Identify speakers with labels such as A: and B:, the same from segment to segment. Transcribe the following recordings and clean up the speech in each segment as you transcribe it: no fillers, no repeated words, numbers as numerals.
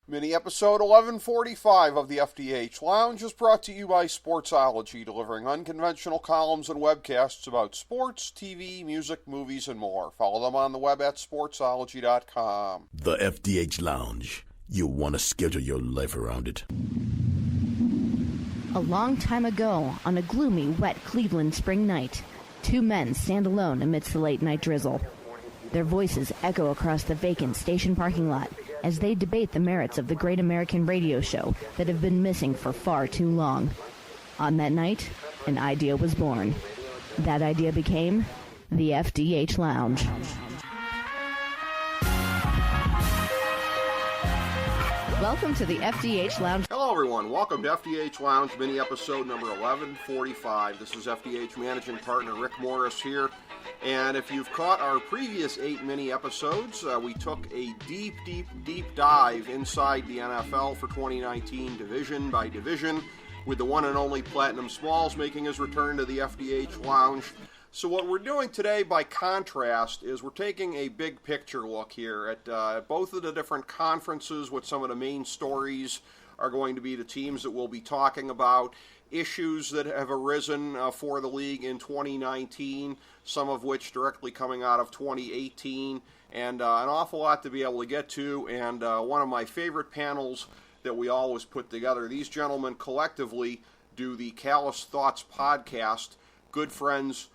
A: Mini episode 1145 of the FDH Lounge is brought to you by Sportsology, delivering unconventional columns and webcasts about sports, TV, music, movies, and more. Follow them on the web at sportsology.com.
B: The FDH Lounge. You'll want to schedule your life around it.
C: A long time ago, on a gloomy, wet Cleveland spring night, two men stand alone amidst the late-night drizzle. Their voices echo across the vacant station parking lot as they debate the merits of the great American radio show that have been missing for far too long. On that night, an idea was born. That idea became the FDH Lounge. Welcome to the FDH Lounge.
A: Hello, everyone. Welcome to FDH Lounge, mini episode number 1145. This is FDH Managing Partner Rick Morris here. And if you've caught our previous 8 mini episodes, we took a deep dive inside the NFL for 2019, division by division, with the one and only Platinum Smalls making his return to the FDH Lounge. So what we're doing today, by contrast, is we're taking a big picture look here at both of the different conferences, what some of the main stories are going to be, the teams that we'll be talking about, issues that have arisen for the league in 2019, some of which directly coming out of 2018, and an awful lot to be able to get to, and one of my favorite panels that we always put together. These gentlemen collectively do the Callas Thoughts podcast. Good friends,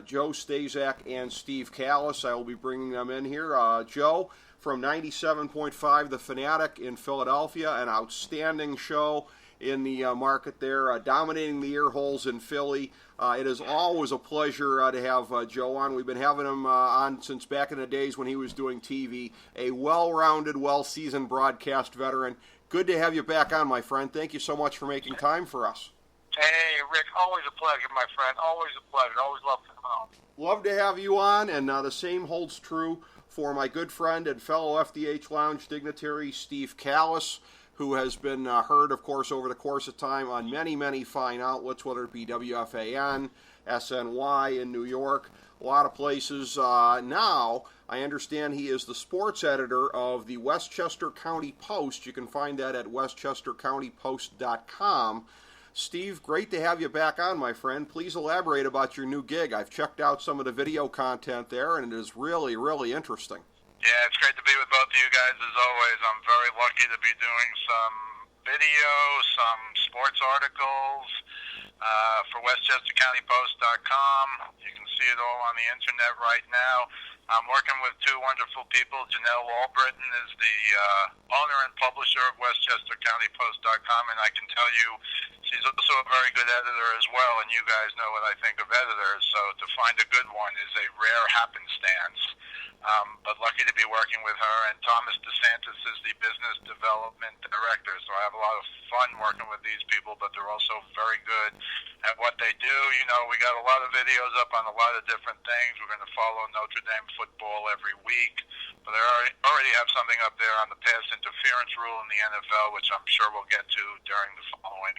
A: Joe Staszak and Steve Callas. I will be bringing them in here. Joe from 97.5 The Fanatic in Philadelphia, an outstanding show in the market there, dominating the ear holes in Philly. It is always a pleasure to have Joe on. We've been having him on since back in the days when he was doing TV. A well-rounded, well-seasoned broadcast veteran. Good to have you back on, my friend. Thank you so much for making time for us.
D: Hey, Rick, always a pleasure, my friend. Always a pleasure. Always love to come on.
A: Love to have you on, and the same holds true for my good friend and fellow FDH Lounge dignitary, Steve Callas, who has been heard, of course, over the course of time on many fine outlets, whether it be WFAN, SNY in New York, a lot of places. Now, I understand he is the sports editor of the Westchester County Post. You can find that at westchestercountypost.com. Steve, great to have you back on, my friend. Please elaborate about your new gig. I've checked out some of the video content there, and it is really interesting.
D: Yeah, it's great to be with both of you guys as always. I'm very lucky to be doing some video, some sports articles for WestchesterCountyPost.com. You can see it all on the internet right now. I'm working with two wonderful people. Janelle Albritton is the owner and publisher of WestchesterCountyPost.com, and I can tell you she's also a very good editor as well, and you guys know what I think of editors, so to find a good one is a rare happenstance. But lucky to be working with her, and Thomas DeSantis is the business development director, so I have a lot of fun working with these people, but they're also very good at what they do. You know, we got a lot of videos up on a lot of different things. We're going to follow Notre Dame football every week, but I already have something up there on the pass interference rule in the NFL, which I'm sure we'll get to during the following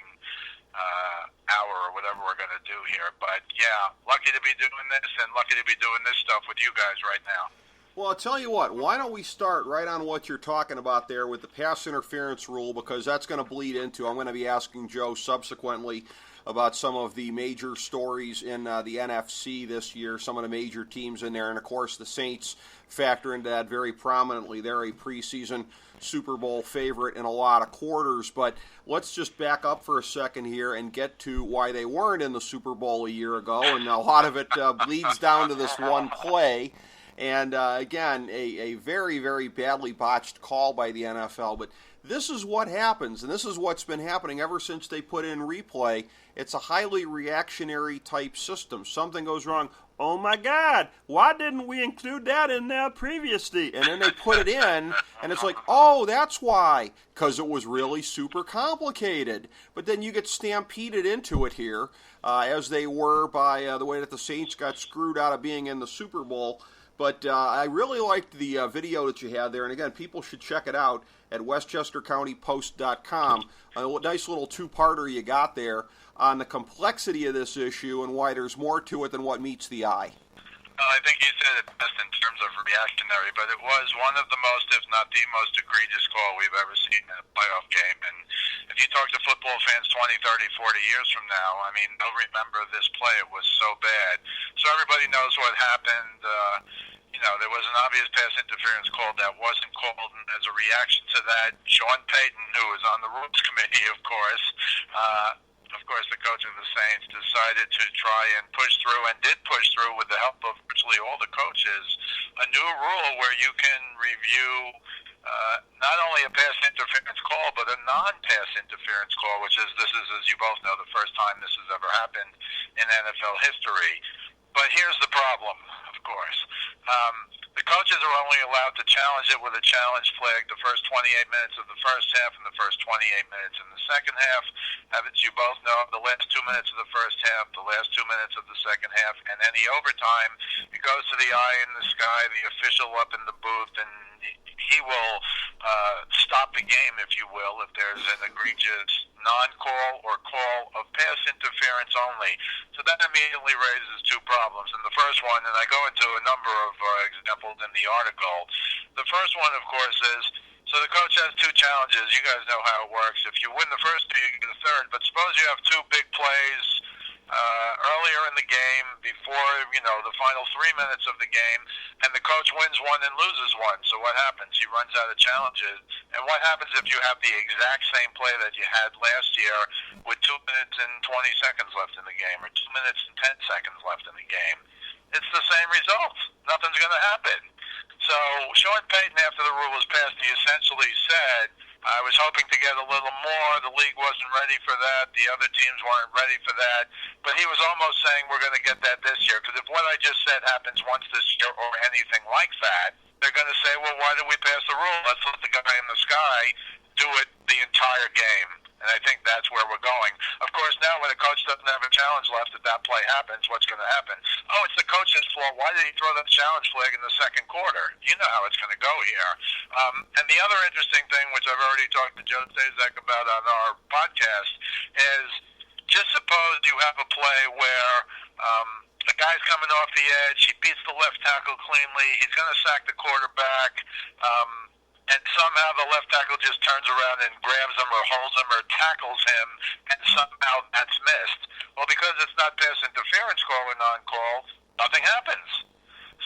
D: hour or whatever we're going to do here. But yeah, lucky to be doing this, and lucky to be doing this stuff with you guys right now.
A: Well, I'll tell you what, why don't we start right on what you're talking about there with the pass interference rule, because that's going to bleed into, I'm going to be asking Joe subsequently about some of the major stories in the NFC this year, some of the major teams in there, and of course the Saints factor into that very prominently. They're a preseason Super Bowl favorite in a lot of quarters, but let's just back up for a second here and get to why they weren't in the Super Bowl a year ago, and a lot of it bleeds down to this one play. And again, a very badly botched call by the NFL. But this is what happens, and this is what's been happening ever since they put in replay. It's a highly reactionary type system. Something goes wrong. Oh my God, why didn't we include that in there previously? And then they put it in, and it's like, oh, that's why, because it was really super complicated. But then you get stampeded into it here, as they were by the way that the Saints got screwed out of being in the Super Bowl. But I really liked the video that you had there, and again, people should check it out at WestchesterCountyPost.com. A nice little two-parter you got there on the complexity of this issue and why there's more to it than what meets the eye.
D: Well, I think you said it best in terms of reactionary, but it was one of the most, if not the most egregious call we've ever seen in a playoff game. And if you talk to football fans 20, 30, 40 years from now, I mean, they'll remember this play. It was so bad. So everybody knows what happened. There was an obvious pass interference call that wasn't called, and as a reaction to that, Sean Payton, who was on the rules committee, of course, the coach of the Saints, decided to try and push through, and did push through with the help of virtually all the coaches, a new rule where you can review not only a pass interference call, but a non-pass interference call, this is, as you both know, the first time this has ever happened in NFL history. But here's the problem, of course. The coaches are only allowed to challenge it with a challenge flag the first 28 minutes of the first half and the first 28 minutes in the second half. As you both know, the last 2 minutes of the first half, the last 2 minutes of the second half, and any overtime, it goes to the eye in the sky, the official up in the booth, and he will stop the game, if you will, if there's an egregious non-call or call of pass interference only. So that immediately raises two problems. And the first one, and I go into a number of examples in the article, the first one, of course, is, so the coach has two challenges. You guys know how it works. If you win the first two, you get a third. But suppose you have two big plays earlier in the game, before the final 3 minutes of the game, and the coach wins one and loses one. So what happens? He runs out of challenges. And what happens if you have the exact same play that you had last year with 2 minutes and 20 seconds left in the game, or 2 minutes and 10 seconds left in the game? It's the same result. Nothing's going to happen. So Sean Payton, after the rule was passed, he essentially said, I was hoping to get a little more. The league wasn't ready for that. The other teams weren't ready for that. But he was almost saying we're going to get that this year. Because if what I just said happens once this year or anything like that, they're going to say, well, why did we pass the rule? Let's let the guy in the sky do it the entire game. And I think that's where we're going. Of course, now when a coach doesn't have a challenge left, if that play happens, what's going to happen? Oh, it's the coach's fault. Why did he throw that challenge flag in the second quarter? You know how it's going to go here. And the other interesting thing, which I've already talked to Joe Staszak about on our podcast, is just suppose you have a play where the guy's coming off the edge, he beats the left tackle cleanly, he's going to sack the quarterback, and somehow the left tackle just turns around and grabs him or holds him or tackles him, and somehow that's missed. Well, because it's not pass interference call or non-call, nothing happens.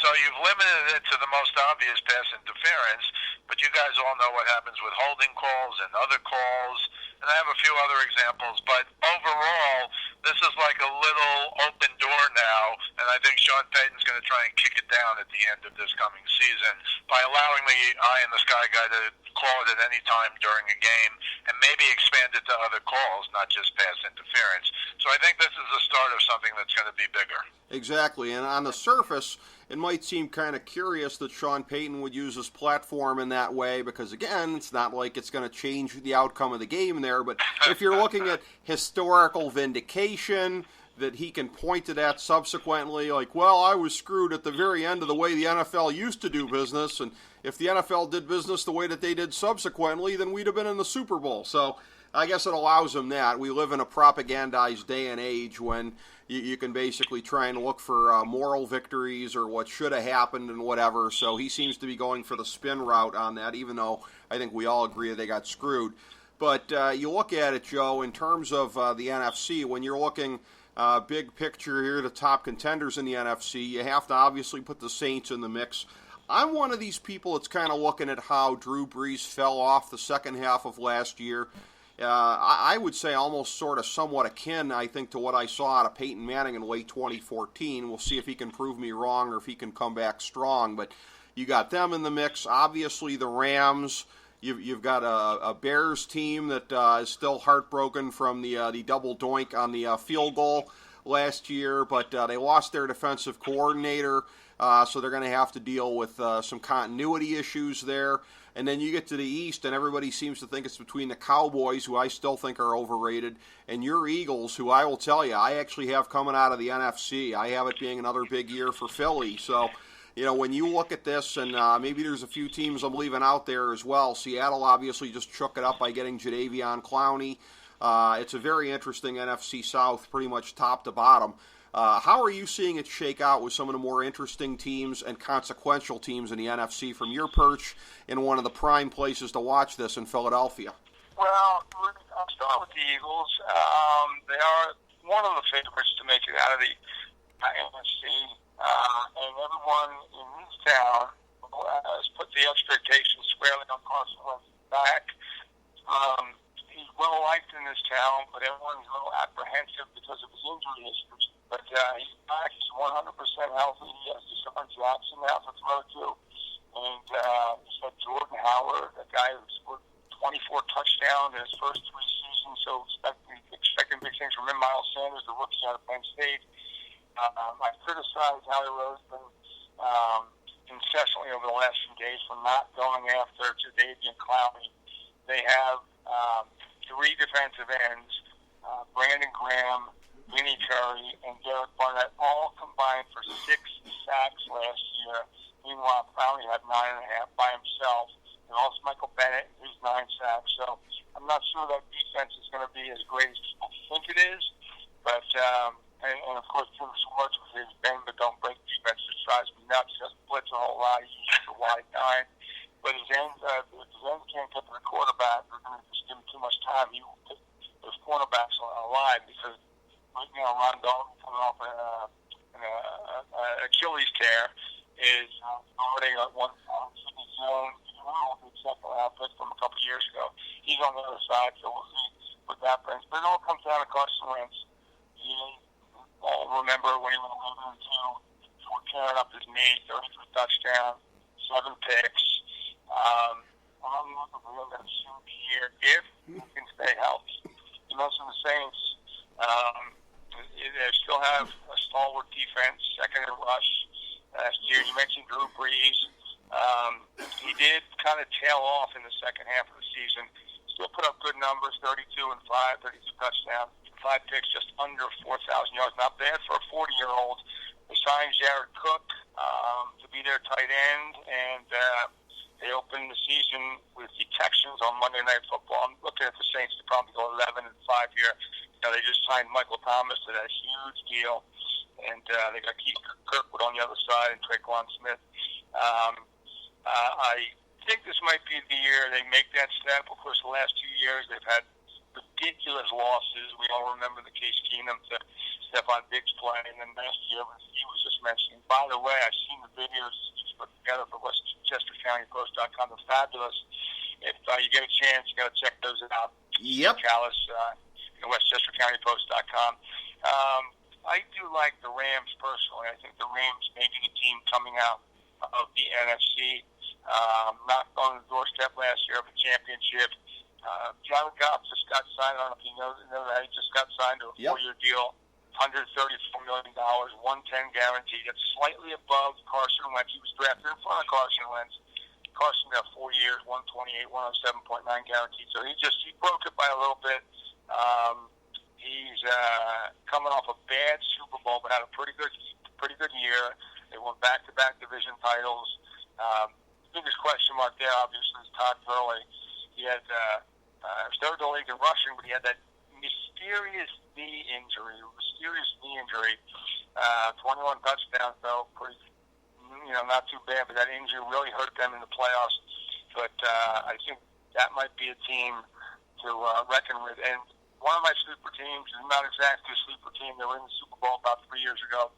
D: So you've limited it to the most obvious pass interference, but you guys all know what happens with holding calls and other calls, and I have a few other examples, but overall, this is like a little open door now, and I think Sean Payton's going to try and kick it down at the end of this coming season by allowing the eye-in-the-sky guy to call it at any time during a game and maybe expand it to other calls, not just pass interference. So I think this is the start of something that's going to be bigger.
A: Exactly, and on the surface, it might seem kind of curious that Sean Payton would use his platform in that way because, again, it's not like it's going to change the outcome of the game there, but if you're looking at historical vindication, that he can point to that subsequently, like, well, I was screwed at the very end of the way the NFL used to do business, and if the NFL did business the way that they did subsequently, then we'd have been in the Super Bowl. So I guess it allows him that. We live in a propagandized day and age when you can basically try and look for moral victories or what should have happened and whatever. So he seems to be going for the spin route on that, even though I think we all agree they got screwed. But you look at it, Joe, in terms of the NFC, when you're looking big picture here, the top contenders in the NFC, you have to obviously put the Saints in the mix. I'm one of these people that's kind of looking at how Drew Brees fell off the second half of last year. I would say almost sort of somewhat akin, I think, to what I saw out of Peyton Manning in late 2014. We'll see if he can prove me wrong or if he can come back strong. But you got them in the mix. Obviously, the Rams. You've got a Bears team that is still heartbroken from the double doink on the field goal last year, but they lost their defensive coordinator, so they're going to have to deal with some continuity issues there. And then you get to the East, and everybody seems to think it's between the Cowboys, who I still think are overrated, and your Eagles, who I will tell you, I actually have coming out of the NFC. I have it being another big year for Philly. So, when you look at this, and maybe there's a few teams I'm leaving out there as well. Seattle obviously just shook it up by getting Jadeveon Clowney. It's a very interesting NFC South, pretty much top to bottom. How are you seeing it shake out with some of the more interesting teams and consequential teams in the NFC from your perch in one of the prime places to watch this in Philadelphia?
D: Well, I'll start with the Eagles. They are one of the favorites to make it out of the NFC, and everyone in this town has put the expectations squarely on Carson Wentz's back. He's well liked in this town, but everyone's a little apprehensive because of his injury history. But he's back. He's 100% healthy. He has Deshaun Jackson now to throw to, and he's got Jordan Howard, a guy who scored 24 touchdowns in his first 3 seasons. So expecting big things from him. Miles Sanders, the rookie out of Penn State. I've criticized Howie Roseman incessantly over the last few days for not going after Jadeveon Clowney. They have 3 defensive ends, Brandon Graham, Vinny Curry, and Derek Barnett, all combined for 6 sacks last year. Meanwhile, Clowney had 9.5 by himself. And also Michael Bennett, who's 9 sacks. So I'm not sure that defense is going to be as great as people think it is. But, and of course, Jim Schwartz with his bend but don't break defense just drives me nuts. He doesn't blitz a whole lot. He's just a wide 9. But if his ends can't get to the quarterback, they're going to just give him too much time. He will put those cornerbacks alive because right now Ron Dalton coming off an Achilles tear is already at one zone. Second outfit from a couple years ago. He's on the other side, so we'll see what that brings. But it all comes down to Carson Wentz. You all remember when he went 11-2 before tearing up his knee, 33 touchdowns, 7 picks. I'm looking for him to shoot here if he can stay healthy. You mentioned the Saints. They still have a stalwart defense, second in rush last year. You mentioned Drew Brees. He did kind of tail off in the second half of the season. Still put up good numbers, 32-5, 32 touchdowns, 5 picks, just under 4,000 yards. Not bad for a 40-year-old. They signed Jared Cook to be their tight end, and they opened the season with the Texans on Monday Night Football. I'm looking at the Saints to probably go 11-5 here. They just signed Michael Thomas to that huge deal, and they got Keith Kirkwood on the other side and Traquan Smith. I think this might be the year they make that step. Of course, the last 2 years they've had ridiculous losses. We all remember the Case Keenum to Stephon Diggs play, and then last year he was just mentioning. By the way, I've seen the videos put together for WestchesterCountyPost.com. They're fabulous. If you get a chance, you got to check those out.
A: Yep.
D: Callas, WestchesterCountyPost.com. I do like the Rams personally. I think the Rams may be the team coming out of the NFC. Not on the doorstep last year of a championship. Jared Goff just got signed. I don't know if you know that. He just got signed to a 4-year deal, $134 million, 110 guaranteed. That's slightly above Carson Wentz. He was drafted in front of Carson Wentz. Carson got 4 years, 128, 107.9 guaranteed. So he broke it by a little bit. He's coming off a bad Super Bowl, but had a pretty good year. They won back-to-back division titles. Biggest question mark there, obviously, is Todd Gurley. He had third the league in rushing, but he had that mysterious knee injury. 21 touchdowns, though, pretty, not too bad. But that injury really hurt them in the playoffs. But I think that might be a team to reckon with. And one of my sleeper teams is not exactly a sleeper team. They were in the Super Bowl about 3 years ago.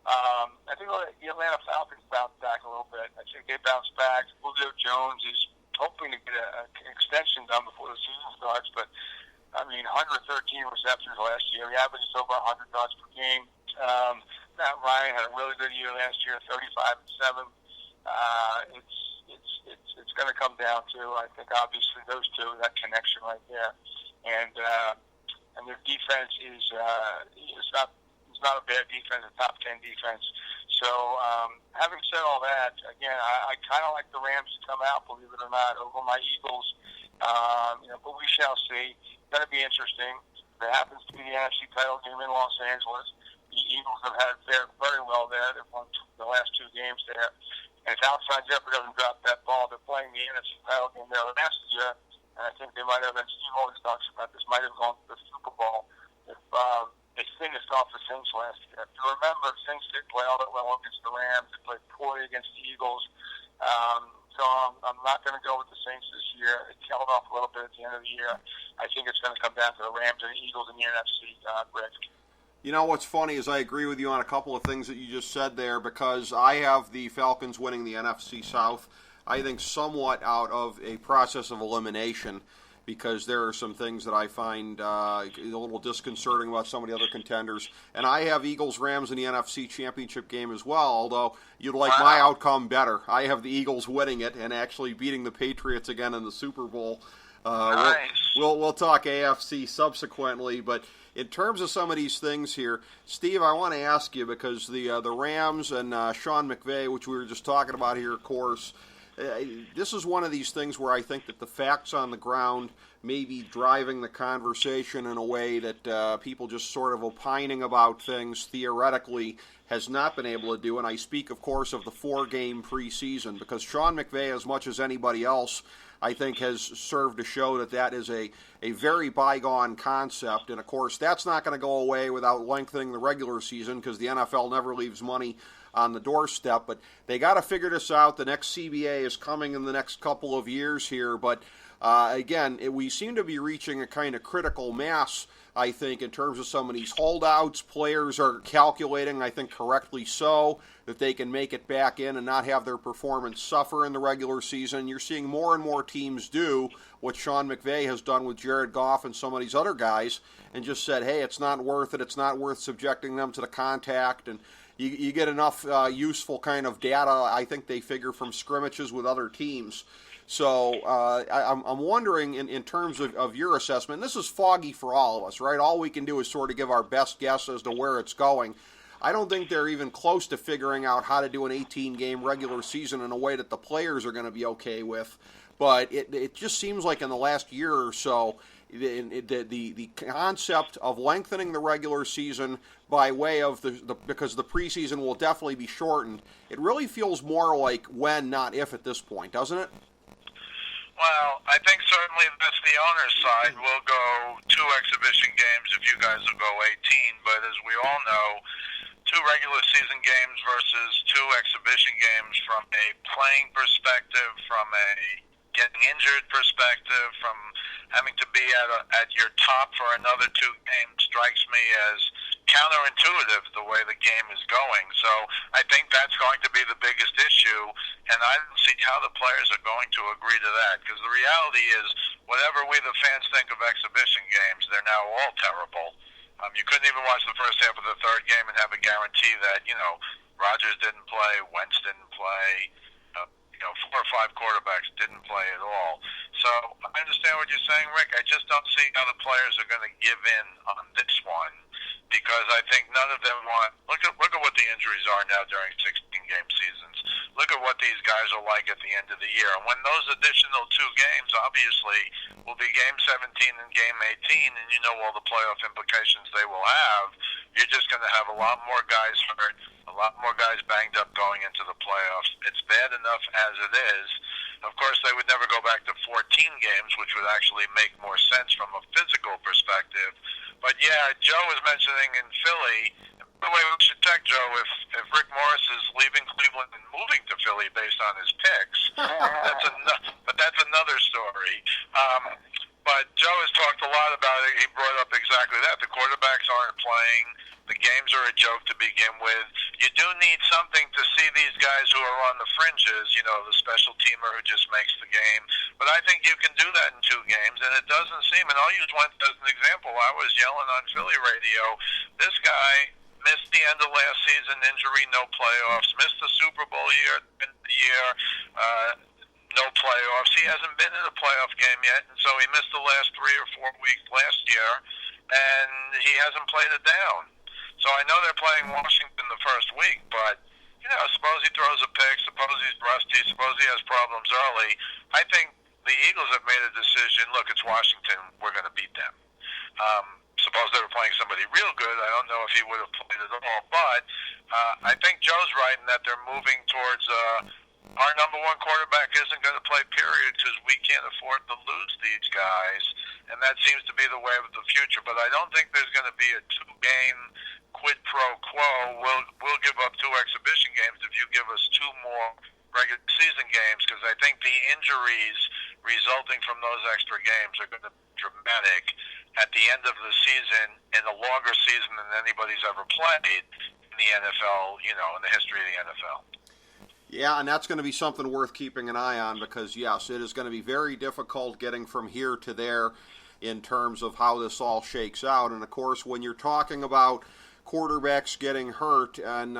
D: I think the Atlanta Falcons bounced back a little bit. I think they bounced back. Julio Jones is hoping to get an extension done before the season starts, but 113 receptions last year. He averaged over 100 yards per game. Matt Ryan had a really good year last year, 35-7. It's going to come down to, I think, obviously those two, that connection right there, and their defense is not a bad defense, a top 10 defense. So, having said all that, again, I kind of like the Rams to come out, believe it or not, over my Eagles. But we shall see. It's going to be interesting. There happens to be the NFC title game in Los Angeles. The Eagles have had fared very well there. They've won the last 2 games there. And if Outside Jeffrey doesn't drop that ball, they're playing the NFC title game there last year. And I think they might have, and Steve always talks about this, might have gone to the Super Bowl if thing is off the Saints last year. If you remember, the Saints didn't play all that well against the Rams. They played poorly against the Eagles. So I'm not going to go with the Saints this year. It tailed off a little bit at the end of the year. I think it's going to come down to the Rams and the Eagles in the NFC, Rick.
A: You know what's funny is I agree with you on a couple of things that you just said there, because I have the Falcons winning the NFC South, I think somewhat out of a process of elimination, because there are some things that I find a little disconcerting about some of the other contenders. And I have Eagles-Rams in the NFC Championship game as well, although you'd like my outcome better. I have the Eagles winning it and actually beating the Patriots again in the Super Bowl.
D: Nice.
A: We'll talk AFC subsequently, but in terms of some of these things here, Steve, I want to ask you, because the Rams and Sean McVay, which we were just talking about here, of course, this is one of these things where I think that the facts on the ground may be driving the conversation in a way that people just sort of opining about things theoretically has not been able to do. And I speak, of course, of the 4-game preseason, because Sean McVay, as much as anybody else, I think has served to show that that is a very bygone concept. And, of course, that's not going to go away without lengthening the regular season, because the NFL never leaves money on the doorstep. But they got to figure this out. The next CBA is coming in the next couple of years here. But, again, we seem to be reaching a kind of critical mass, I think, in terms of some of these holdouts. Players are calculating, I think correctly so, that they can make it back in and not have their performance suffer in the regular season. You're seeing more and more teams do what Sean McVay has done with Jared Goff and some of these other guys, and just said, hey, it's not worth it. It's not worth subjecting them to the contact. And you get enough useful kind of data, I think they figure, from scrimmages with other teams. So I'm wondering, in terms of your assessment, this is foggy for all of us, right? All we can do is sort of give our best guess as to where it's going. I don't think they're even close to figuring out how to do an 18-game regular season in a way that the players are going to be okay with. But it just seems like in the last year or so, the concept of lengthening the regular season by way of because the preseason will definitely be shortened, it really feels more like when, not if, at this point, doesn't it?
D: Well, I think certainly that's the owner's side. We'll go 2 exhibition games if you guys will go 18, but as we all know, 2 regular season games versus 2 exhibition games from a playing perspective, from a getting injured perspective, from having to be at your top for another 2 games strikes me as counterintuitive the way the game is going. So I think that's going to be the biggest issue, and I don't see how the players are going to agree to that, because the reality is whatever we the fans think of exhibition games, they're now all terrible. You couldn't even watch the first half of the 3rd game and have a guarantee that, Rodgers didn't play, Wentz didn't play, 4 or 5 quarterbacks didn't play at all. So I understand what you're saying, Rick. I just don't see how the players are going to give in on this one, because I think none of them want. Look at what the injuries are now during 16-game seasons. Look at what these guys are like at the end of the year. And when those additional 2 games, obviously, will be Game 17 and Game 18, and you know all the playoff implications they will have, you're just going to have a lot more guys hurt, a lot more guys banged up going into the playoffs. It's bad enough as it is. Of course, they would never go back to 14 games, which would actually make more sense from a physical perspective. But yeah, Joe was mentioning in Philly. By the way, we should check Joe if Rick Morris is leaving Cleveland and moving to Philly based on his picks. But that's another story. But Joe has talked a lot about it. He brought up exactly that. The quarterbacks aren't playing. The games are a joke to begin with. You do need something to see these guys who are on the fringes, the special teamer who just makes the game. But I think you can do that in 2 games, and it doesn't seem, and I'll use Wentz as an example. I was yelling on Philly radio, this guy missed the end of last season, injury, no playoffs, missed the Super Bowl year, no playoffs. He hasn't been in a playoff game yet, and so he missed the last 3 or 4 weeks last year, and he hasn't played it down. So I know they're playing Washington the first week, but, suppose he throws a pick, suppose he's rusty, suppose he has problems early. I think the Eagles have made a decision, look, it's Washington, we're going to beat them. Suppose they were playing somebody real good, I don't know if he would have played at all, but I think Joe's right in that they're moving towards our number 1 quarterback isn't going to play, period, because we can't afford to lose these guys. and that seems to be the way of the future. But I don't think there's going to be a two-game quid pro quo. We'll give up 2 exhibition games if you give us 2 more regular season games, because I think the injuries resulting from those extra games are going to be dramatic at the end of the season, in a longer season than anybody's ever played in the NFL, in the history of the NFL.
A: Yeah, and that's going to be something worth keeping an eye on, because, yes, it is going to be very difficult getting from here to there in terms of how this all shakes out. And, of course, when you're talking about quarterbacks getting hurt and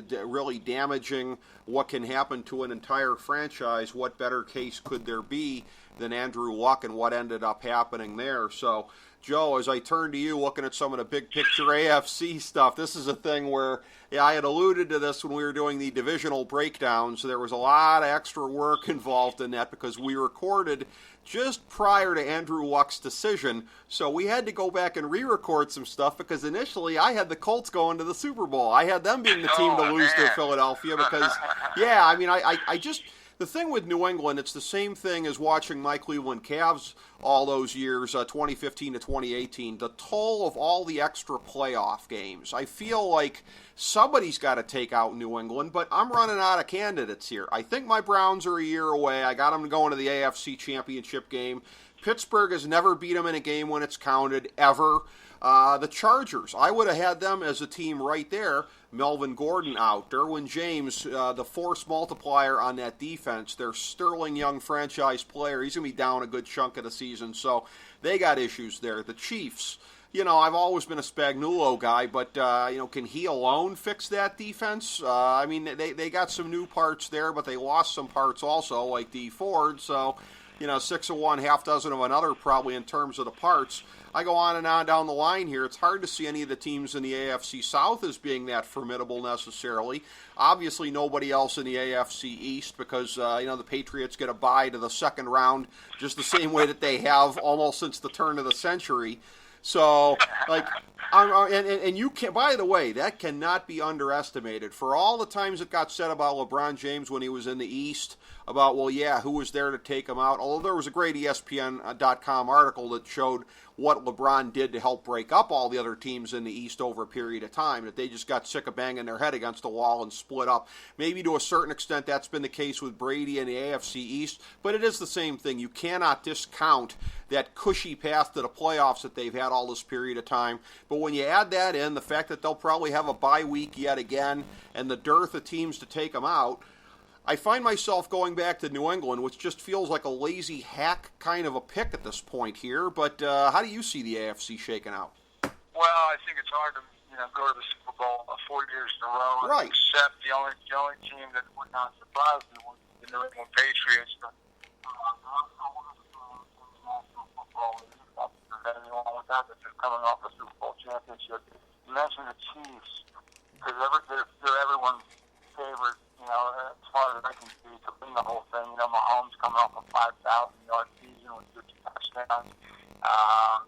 A: really damaging what can happen to an entire franchise, what better case could there be than Andrew Luck and what ended up happening there? So, Joe, as I turn to you, looking at some of the big picture AFC stuff, this is a thing where, I had alluded to this when we were doing the divisional breakdowns. There was a lot of extra work involved in that because we recorded just prior to Andrew Luck's decision, so we had to go back and re-record some stuff because initially I had the Colts going to the Super Bowl. I had them being the team to lose to Philadelphia because, I just... The thing with New England, it's the same thing as watching my Cleveland Cavs all those years, 2015 to 2018, the toll of all the extra playoff games. I feel like somebody's got to take out New England, but I'm running out of candidates here. I think my Browns are a year away. I got them going to the AFC Championship game. Pittsburgh has never beat them in a game when it's counted, ever. The Chargers, I would have had them as a team right there. Melvin Gordon out. Derwin James, the force multiplier on that defense. Their sterling young franchise player. He's going to be down a good chunk of the season, so they got issues there. The Chiefs, I've always been a Spagnuolo guy, but, can he alone fix that defense? They got some new parts there, but they lost some parts also, like D Ford, so... 6 of one, half dozen of another probably in terms of the parts. I go on and on down the line here. It's hard to see any of the teams in the AFC South as being that formidable necessarily. Obviously nobody else in the AFC East because, the Patriots get a bye to the second round just the same way that they have almost since the turn of the century. So, and you can, by the way, that cannot be underestimated. For all the times it got said about LeBron James when he was in the East, about, who was there to take him out, although there was a great ESPN.com article that showed what LeBron did to help break up all the other teams in the East over a period of time, that they just got sick of banging their head against the wall and split up. Maybe to a certain extent that's been the case with Brady and the AFC East, but it is the same thing. You cannot discount that cushy path to the playoffs that they've had all this period of time. But when you add that in, the fact that they'll probably have a bye week yet again, and the dearth of teams to take them out, I find myself going back to New England, which just feels like a lazy hack kind of a pick at this point here. But how do you see the AFC shaking out?
D: Well, I think it's hard to go to the Super Bowl 4 years in a row.
A: Right.
D: Except the only team that would not surprise me was the New England Patriots. That's just coming off the Super Bowl championship. You mentioned the Chiefs because they're everyone's favorite. As far as I can see, to win the whole thing. Mahomes coming off a 5,000-yard season with 50 touchdowns.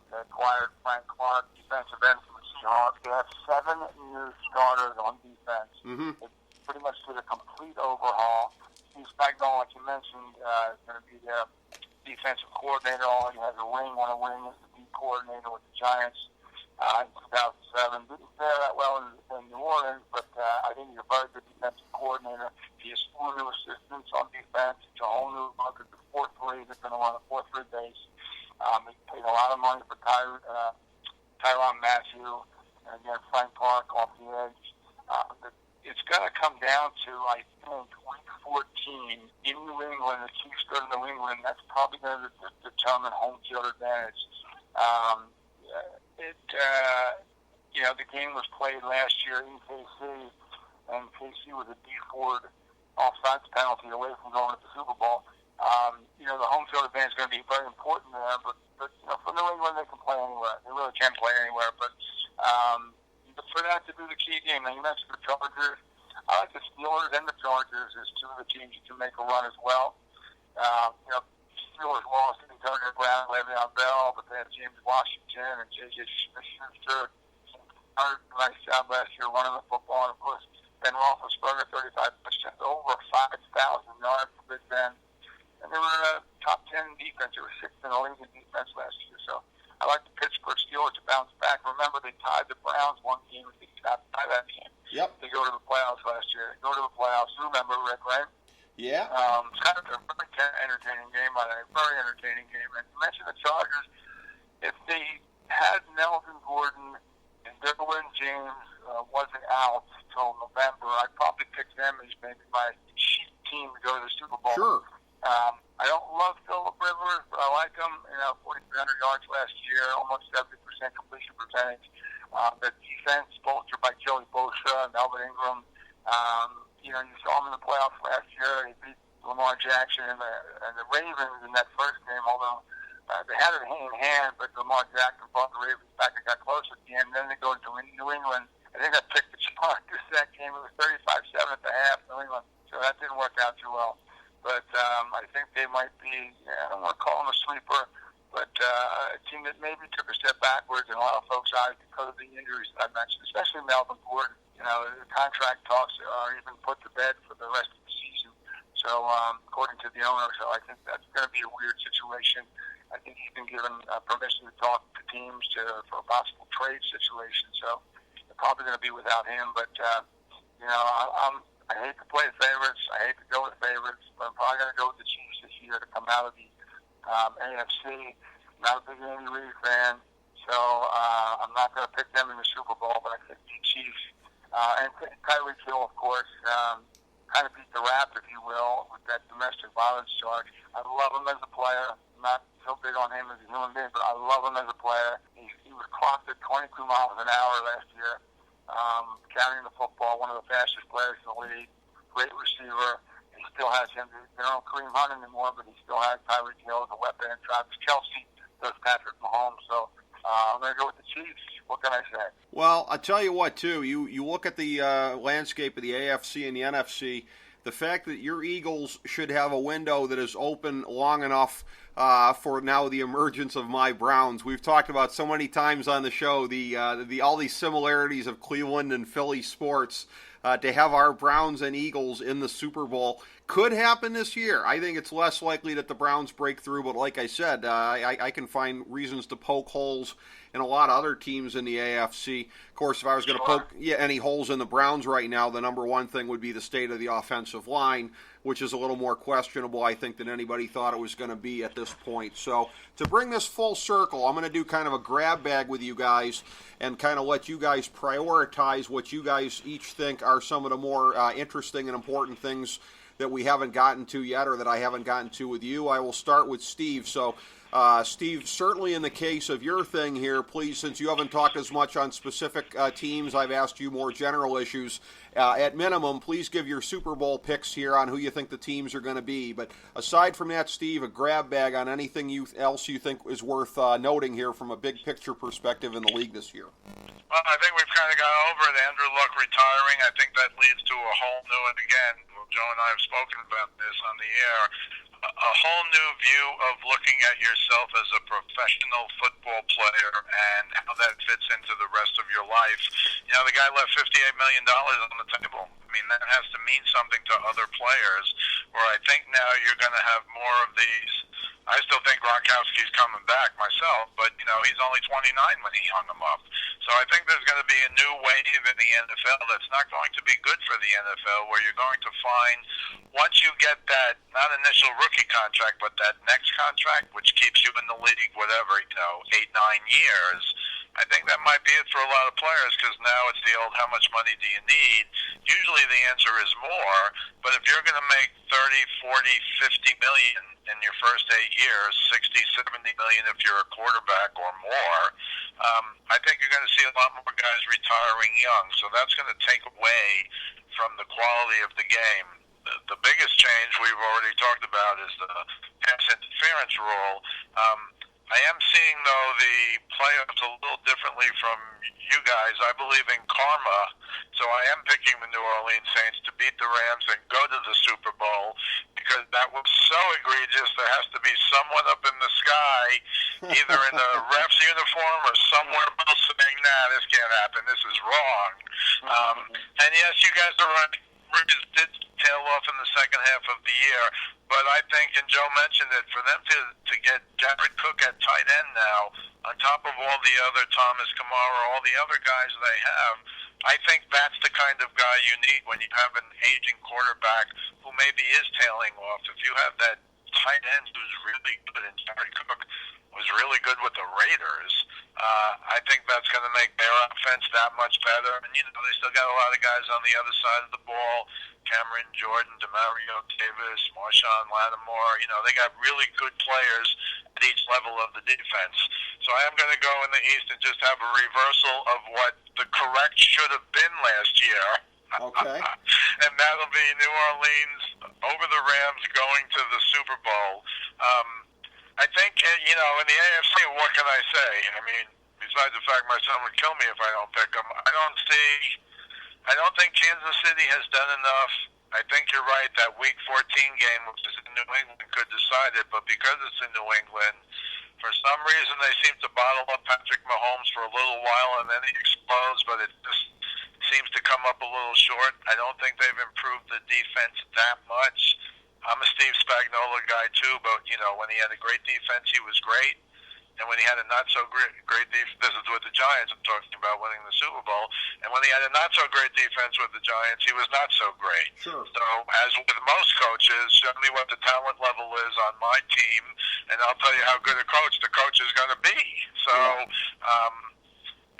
D: They acquired Frank Clark, defensive end from the Seahawks. They have 7 new starters on defense. Mm-hmm. They pretty much did a complete overhaul. Steve Spagnuolo, like you mentioned, is going to be their defensive coordinator. All he has a ring on a wing as the D coordinator with the Giants. In 2007, didn't fare that well in New Orleans, but I think he's a very good defensive coordinator. He has 4 new assistants on defense. It's a whole new look at the 4-3. They're going to run a 4-3 base. He paid a lot of money for Tyrann Mathieu, and again, Frank Clark off the edge. It's going to come down to, I think, week 14 in New England. The Chiefs go to New England. That's probably going to determine home field advantage. The game was played last year in KC, and KC was a D Ford offsides penalty away from going to the Super Bowl. The home field advantage is going to be very important there, but for New England, they can play anywhere. They really can play anywhere, but for that to be the key game, now you mentioned the Chargers. I like the Steelers and the Chargers as 2 of the teams that can make a run as well. Steelers lost in Turner Brown, Le'Veon Bell, but they have James Washington and J.J. Smith-Schuster. Nice job last year running the football, and of course, Ben Roethlisberger, 35 touchdowns, over 5,000 yards for Big Ben. And they were a top 10 defense. They were 6th in the league in defense last year. So
E: tied the Browns one game. They got tie that game.
A: Yep.
E: They go to the playoffs last year. They go to the playoffs. You remember, Rick, right?
A: Yeah.
E: It's kind of a very entertaining game, I think. Very entertaining game. And you mentioned the Chargers. If they had Melvin Gordon and Derwin James wasn't out till November, I'd probably pick them as maybe my cheap team to go to the Super Bowl.
A: Sure.
E: I don't love Phillip Rivers, but I like him. 4,300 yards last year, almost 70% completion percentage. The defense bolstered by Joey Bosa and Melvin Ingram. You saw him in the playoffs last year. He beat Lamar Jackson and the Ravens in that first game, although they had it hand in hand, but Lamar Jackson fought the Ravens back and got close at the end. Then they go to New England. I think I picked the Chargers that game. It was 35-7 at the half, New England. So that didn't work out too well. But I think they might be, I don't want to call them a sleeper, but a team that maybe took a step backwards in a lot of folks' eyes because of the injuries that I mentioned, especially Melvin Gordon. The contract talks are even put to bed for the rest of the season. So according to the owner, so I think that's going to be a weird situation. I think he's been given permission to talk to teams for a possible trade situation. So they're probably going to be without him. But, I hate to play favorites. I hate to go with favorites. But I'm probably going to go with the Chiefs this year to come out of the AFC. Not a big Andy Reid fan. So I'm not going to pick them in the Super Bowl, but I think the Chiefs. And Tyreek Hill, of course, kind of beat the rap, if you will, with that domestic violence charge. I love him as a player. I'm not so big on him as a human being, but I love him as a player. He was clocked at 22 miles an hour last year, carrying the football, one of the fastest players in the league, great receiver. He still has him. They don't have Kareem Hunt anymore, but he still has Tyreek Hill as a weapon, and Travis Kelce does Patrick Mahomes. So I'm going to go with the Chiefs. What can I say?
A: Well, I'll tell you what, too. You look at the landscape of the AFC and the NFC, the fact that your Eagles should have a window that is open long enough for now the emergence of my Browns. We've talked about so many times on the show the all these similarities of Cleveland and Philly sports. To have our Browns and Eagles in the Super Bowl could happen this year. I think it's less likely that the Browns break through, but like I said, I can find reasons to poke holes in a lot of other teams in the AFC. Of course, if I was going to poke any holes in the Browns right now, the number one thing would be the state of the offensive line, which is a little more questionable, I think, than anybody thought it was going to be at this point. So to bring this full circle, I'm going to do kind of a grab bag with you guys and kind of let you guys prioritize what you guys each think are some of the more interesting and important things that we haven't gotten to yet or that I haven't gotten to with you. I will start with Steve. So, Steve, certainly in the case of your thing here, please, since you haven't talked as much on specific teams, I've asked you more general issues. At minimum, please give your Super Bowl picks here on who you think the teams are going to be. But aside from that, Steve, a grab bag on anything else you think is worth noting here from a big picture perspective in the league this year.
D: Well, I think we've kind of gone over it. Andrew Luck retiring, I think that leads to a whole new, and again, Joe and I have spoken about this on the air, a whole new view of looking at yourself as a professional football player and how that fits into the rest of your life. The guy left $58 million on the table. I mean, that has to mean something to other players, where I think now you're going to have more of these. I still think Gronkowski's coming back myself, but, he's only 29 when he hung him up. So I think there's going to be a new wave in the NFL that's not going to be good for the NFL, where you're going to find, once you get that, not initial rookie contract, but that next contract, which keeps you in the league, whatever, 8, 9 years, I think that might be it for a lot of players, because now it's the old, how much money do you need? Usually the answer is more, but if you're going to make 30, 40, 50 million in your first 8 years, 60, 70 million if you're a quarterback or more, I think you're going to see a lot more guys retiring young. So that's going to take away from the quality of the game. The biggest change we've already talked about is the pass interference rule. I am seeing, though, the playoffs a little differently from you guys. I believe in karma, so I am picking the New Orleans Saints to beat the Rams and go to the Super Bowl, because that was so egregious. There has to be someone up in the sky, either in a ref's uniform or somewhere else saying, nah, this can't happen, this is wrong. And yes, you guys are right. Breeze did tail off in the second half of the year, but I think, and Joe mentioned it, for them to get Jared Cook at tight end now, on top of all the other Thomas Kamara, all the other guys they have, I think that's the kind of guy you need when you have an aging quarterback who maybe is tailing off. If you have that tight end who's really good, and Jared Cook was really good with the Raiders, I think that's going to make their offense that much better. And, you know, they still got a lot of guys on the other side of the ball. Cameron Jordan, DeMario Davis, Marshawn Lattimore. You know, they got really good players at each level of the defense. So I am going to go in the East and just have a reversal of what the correct should have been last year.
A: Okay.
D: And that'll be New Orleans over the Rams going to the Super Bowl. I think, you know, in the AFC, what can I say? I mean, besides the fact my son would kill me if I don't pick them, I don't think Kansas City has done enough. I think you're right, that Week 14 game, which is in New England, could decide it, but because it's in New England, for some reason they seem to bottle up Patrick Mahomes for a little while, and then he explodes, but it just seems to come up a little short. I don't think they've improved the defense that much. I'm a Steve Spagnuolo guy too, but, you know, when he had a great defense, he was great. And when he had a not-so-great defense, this is with the Giants, I'm talking about winning the Super Bowl, and when he had a not-so-great defense with the Giants, he was not so great.
A: Sure.
D: So, as with most coaches, show me what the talent level is on my team, and I'll tell you how good a coach the coach is going to be. So,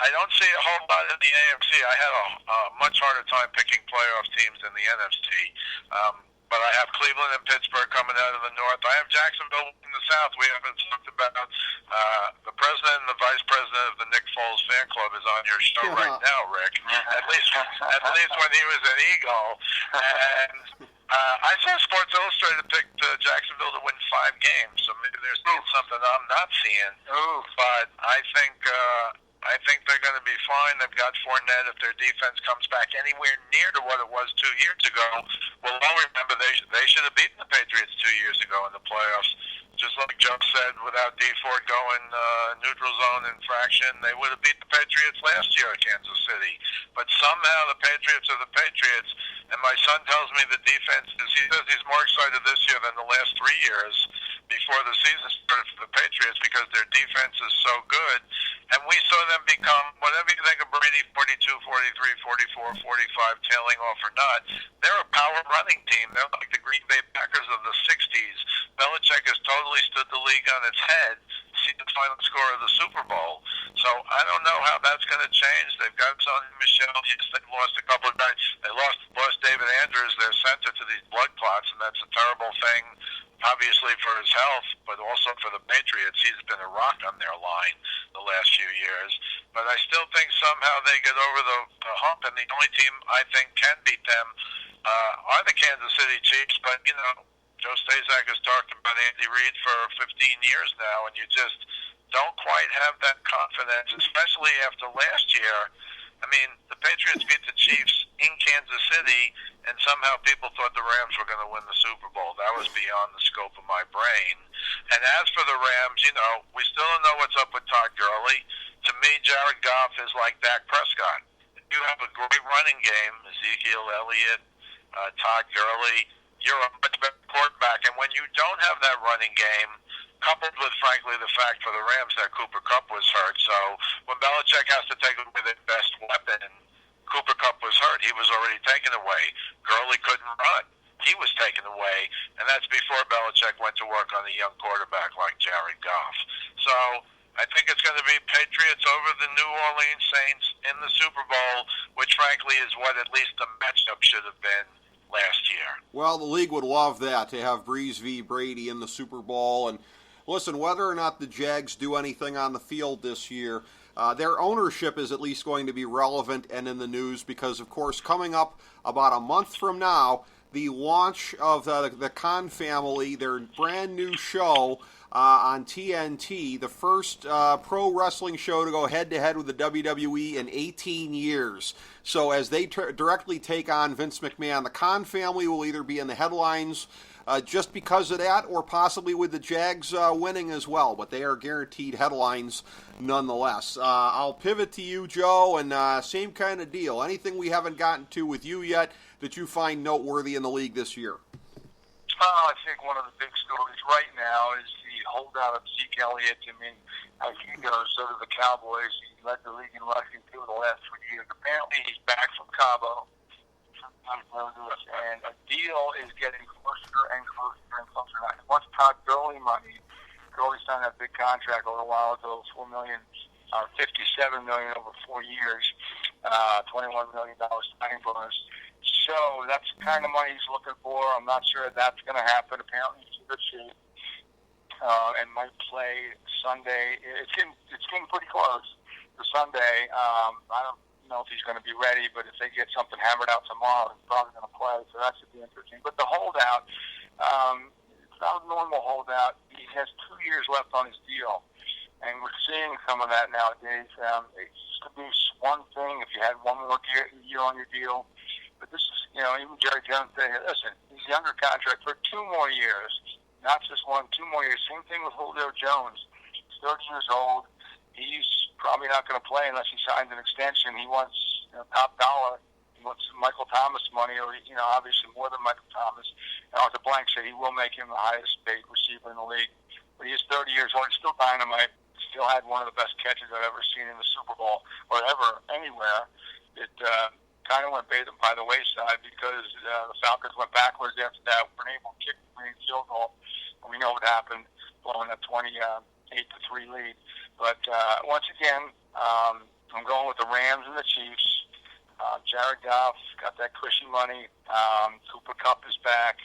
D: I don't see a whole lot in the AFC. I had a much harder time picking playoff teams in the NFC. But I have Cleveland and Pittsburgh coming out of the North. I have Jacksonville in the South. We haven't talked about the president and the vice president of the Nick Foles fan club is on your show right now, Rick. At least when he was an Eagle. And I saw Sports Illustrated pick Jacksonville to win 5 games, so maybe they're seeing something I'm not seeing. But I think they're going to be fine. They've got Fournette. If their defense comes back anywhere near to what it was 2 years ago, well, I'll remember they should have beaten the Patriots 2 years ago in the playoffs. Just like Joe said, without D Ford going neutral zone infraction, they would have beat the Patriots last year at Kansas City. But somehow the Patriots are the Patriots, and my son tells me the defense is, he says he's more excited this year than the last 3 years before the season started for the Patriots because their defense is so good. And we saw them become, whatever you think of Brady, 42, 43, 44, 45, tailing off or not, they're a power running team. They're like the Green Bay Packers of the 60s. Belichick has totally stood the league on its head. See the final score of the Super Bowl. So I don't know how that's going to change. They've got Sonny Michel. Yes, they lost a couple of guys. They lost David Andrews, their center, to these blood clots, and that's a terrible thing, obviously for his health, but also for the Patriots. He's been a rock on their line the last few years. But I still think somehow they get over the hump, and the only team I think can beat them are the Kansas City Chiefs. But, you know, Joe Staszak has talked about Andy Reid for 15 years now, and you just don't quite have that confidence, especially after last year. I mean, the Patriots beat the Chiefs in Kansas City, and somehow people thought the Rams were going to win the Super Bowl. That was beyond the scope of my brain. And as for the Rams, you know, we still don't know what's up with Todd Gurley. To me, Jared Goff is like Dak Prescott. You have a great running game, Ezekiel Elliott, Todd Gurley. You're a much better quarterback. And when you don't have that running game, coupled with, frankly, the fact for the Rams that Cooper Kupp was hurt. So when Belichick has to take away their best weapon, Cooper Kupp was hurt. He was already taken away. Gurley couldn't run. He was taken away. And that's before Belichick went to work on a young quarterback like Jared Goff. So I think it's going to be Patriots over the New Orleans Saints in the Super Bowl, which, frankly, is what at least the matchup should have been last year.
A: Well, the league would love that, to have Breeze v. Brady in the Super Bowl. And listen, whether or not the Jags do anything on the field this year, their ownership is at least going to be relevant and in the news because, of course, coming up about a month from now, the launch of the Khan family, their brand new show on TNT, the first pro wrestling show to go head-to-head with the WWE in 18 years. So as they directly take on Vince McMahon, the Khan family will either be in the headlines just because of that, or possibly with the Jags winning as well, but they are guaranteed headlines nonetheless. I'll pivot to you, Joe, and same kind of deal. Anything we haven't gotten to with you yet that you find noteworthy in the league this year?
E: I think one of the big stories right now is the holdout of Zeke Elliott. I mean, as he goes, so do the Cowboys. He led the league in rushing through the last 3 years. Apparently, he's back from Cabo. And a deal is getting closer and closer and closer. Now, he wants Todd Gurley money. Gurley signed that big contract a little while ago, $57 million over 4 years, $21 million signing bonus. So that's the kind of money he's looking for. I'm not sure if that's going to happen. Apparently, he's in good shape and might play Sunday. It's getting pretty close to Sunday. I don't know if he's going to be ready, but if they get something hammered out tomorrow, he's probably going to play. So that should be interesting. But the holdout, it's not a normal holdout. He has 2 years left on his deal, and we're seeing some of that nowadays. It used to be one thing if you had one more year on your deal. But this is, even Jerry Jones said, listen, he's under contract for 2 more years, not just 1, 2 more years. Same thing with Julio Jones. He's 30 years old. He's probably not going to play unless he signs an extension. He wants top dollar. He wants Michael Thomas money, or obviously more than Michael Thomas. And Arthur Blank said he will make him the highest paid receiver in the league. But he is 30 years old. He's still dynamite. Still had one of the best catches I've ever seen in the Super Bowl or ever anywhere. It kind of went by the wayside because the Falcons went backwards after that. Weren't able to kick the winning field goal. And we know what happened, blowing a 28-3 lead. But once again, I'm going with the Rams and the Chiefs. Jared Goff got that cushy money. Cooper Kupp is back.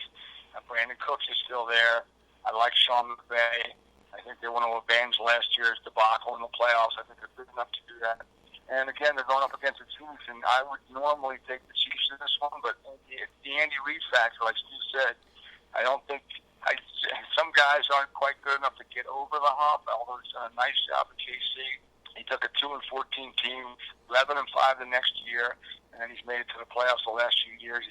E: Brandon Cooks is still there. I like Sean McVay. I think they want to avenge last year's debacle in the playoffs. I think they're good enough to do that. And again, they're going up against the Chiefs, and I would normally take the Chiefs in this one, but the Andy Reid factor, like Steve said, I don't think some guys aren't quite good enough to get over the hump, although he's done a nice job at KC. He took a 2-14 team, 11-5 the next year, and then he's made it to the playoffs the last few years.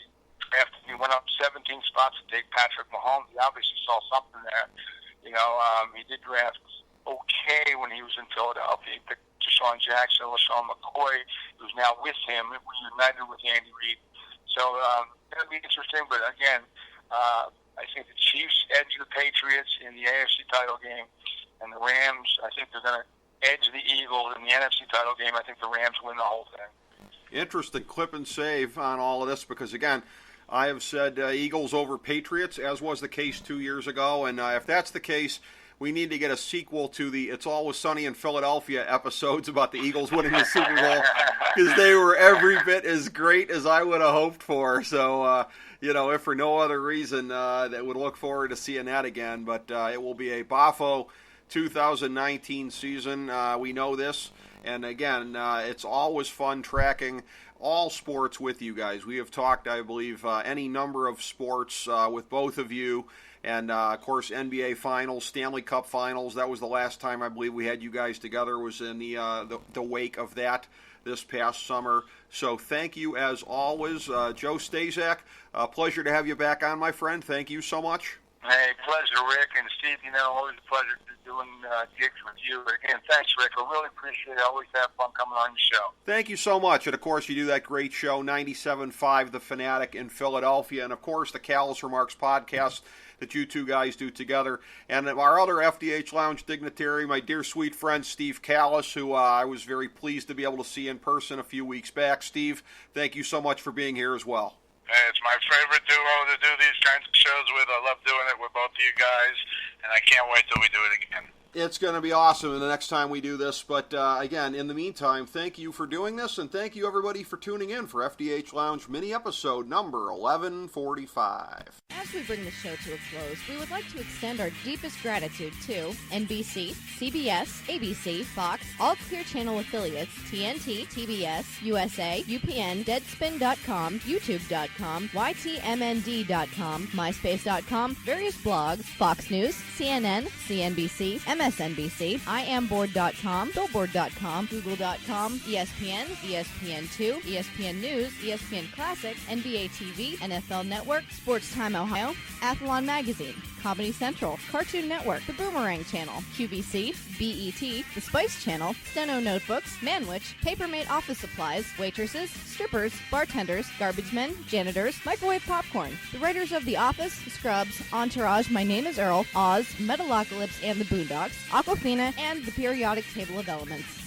E: He went up 17 spots to take Patrick Mahomes. He obviously saw something there. He did draft okay when he was in Philadelphia. He picked Deshaun Jackson, LaShawn McCoy, who's now with him, reunited with Andy Reid. So it'll be interesting, but again, I think the Chiefs edge the Patriots in the AFC title game, and the Rams, I think they're going to edge the Eagles in the NFC title game. I think the Rams win the whole thing.
A: Interesting clip and save on all of this because, again, I have said Eagles over Patriots, as was the case 2 years ago, and if that's the case, we need to get a sequel to the It's Always Sunny in Philadelphia episodes about the Eagles winning the Super Bowl because they were every bit as great as I would have hoped for. So, if for no other reason, that would look forward to seeing that again. But it will be a Buffalo 2019 season. We know this. And again, it's always fun tracking all sports with you guys. We have talked, I believe, any number of sports with both of you. And, of course, NBA Finals, Stanley Cup Finals. That was the last time I believe we had you guys together, was in the wake of that this past summer. So thank you, as always. Joe Staszak, pleasure to have you back on, my friend. Thank you so much.
E: Hey, pleasure, Rick. And Steve, always a pleasure doing gigs with you. Again, thanks, Rick. I really appreciate it. I always have fun coming on your show.
A: Thank you so much. And, of course, you do that great show, 97.5 The Fanatic in Philadelphia. And, of course, the Kallas Remarks podcast that you two guys do together. And our other FDH Lounge dignitary, my dear sweet friend Steve Callas, who I was very pleased to be able to see in person a few weeks back. Steve, thank you so much for being here as well.
D: Hey, it's my favorite duo to do these kinds of shows with. I love doing it with both of you guys, and I can't wait till we do it again.
A: It's going to be awesome the next time we do this. But, again, in the meantime, thank you for doing this, and thank you, everybody, for tuning in for FDH Lounge mini-episode number 1145.
C: As we bring the show to a close, we would like to extend our deepest gratitude to NBC, CBS, ABC, Fox, all Clear Channel affiliates, TNT, TBS, USA, UPN, Deadspin.com, YouTube.com, YTMND.com, MySpace.com, various blogs, Fox News, CNN, CNBC, MSNBC, IamBoard.com, Billboard.com, Google.com, ESPN, ESPN2, ESPN News, ESPN Classic, NBA TV, NFL Network, SportsTimeout
F: Ohio, Athlon Magazine, Comedy Central, Cartoon Network, The Boomerang Channel, QVC, BET, The Spice Channel, Steno Notebooks, Manwich, Papermate Office Supplies, waitresses, strippers, bartenders, garbage men, janitors, microwave popcorn, the writers of The Office, Scrubs, Entourage, My Name is Earl, Oz, Metalocalypse and the Boondocks, Aquafina, and the periodic table of elements.